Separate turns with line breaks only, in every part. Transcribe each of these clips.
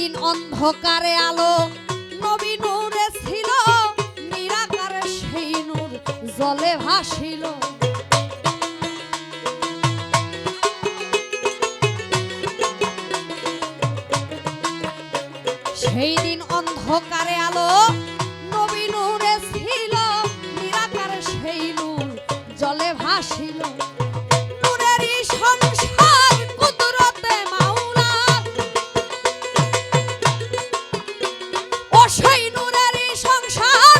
দিন অন্ধকারে আলো নবী নূরে ছিল, নিরাকারে সেই নূর জলে ভাসিল। সেই দিন অন্ধকারে আলো নবী নূরে ছিল, নিরাকারে সেই নূর জলে ভাসিল। নূরেরই সংসার কুদরতে মাওলার, ও সেই নূরেরই সংসার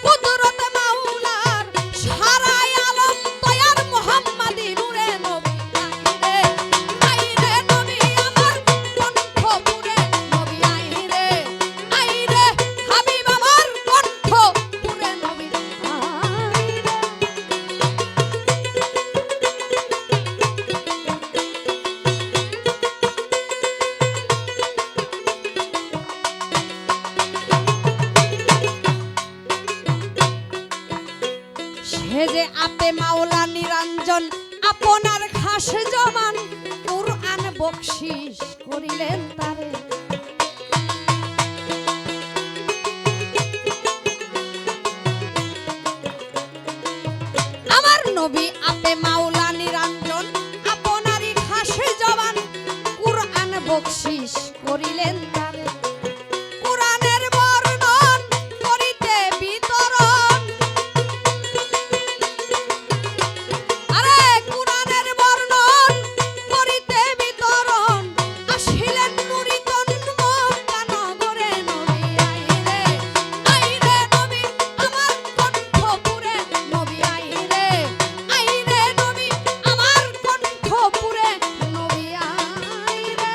কুদরতে মাওলার, সারাই আলম তয়ার মুহাম্মাদি নূরে নবী। আইরে নবী আমার কণ্ঠ পুরে, নবী আইরে আইরে হাবিব আমার কণ্ঠ পুরে, নবী আইরে। সে যে আপে মাওলা নিরঞ্জন আপনার খাস জমান, কুরআন বকশিস করিলেন তারে। আমার নবী আপে মাওলা নিরঞ্জন আপনারই খাস জমান, কুরআন বকশিস করিলেন তারে। কুরআনের বর্ণন করিতে বিতরণ, আরে কুরআনের বর্ণন করিতে বিতরণ, আসিলেন নুরি তন্ম কানগরে। নবী আইরে আইরে নবী আমার কণ্ঠ পুরে, নবী আইরে আইরে নবী আমার কণ্ঠ পুরে, নবী আইরে।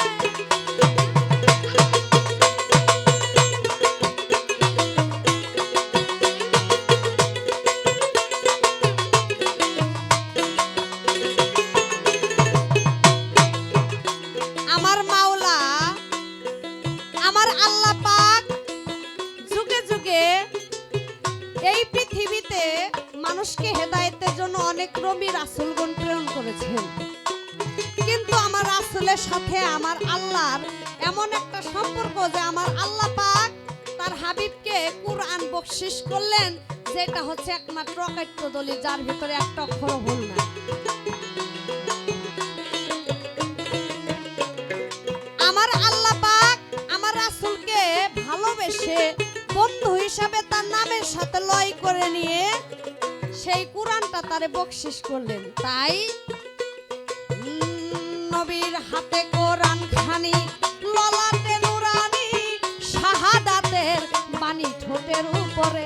আমার মাওলা আমার আল্লাহ পাক যুগে যুগে এই পৃথিবীতে মানুষকে হেদায়েতের জন্য অনেক নবী রাসূলগণ প্রেরণ করেছেন, কিন্তু আমার রাসূলের সাথে আমার আল্লাহর এমন একটা সম্পর্ক যে আমার আল্লাহ পাক তার হাবিবকে কুরআন বকশিস করলেন, যেটা হচ্ছে একমাত্র অকাট্য দলিল, যার ভিতরে একটা অক্ষর ভুল না। আমার আল্লাহ পাক আমার রাসূলকে ভালোবেসে বন্ধু হিসাবে তার নামের সাথে লয় করে নিয়ে সেই কুরআনটা তারে বকশিস করলেন। তাই নবীর হাতে কোরআন খানি, ললাটে নুরানি, শাহাদাতের বাণী ঠোঁটের উপরে।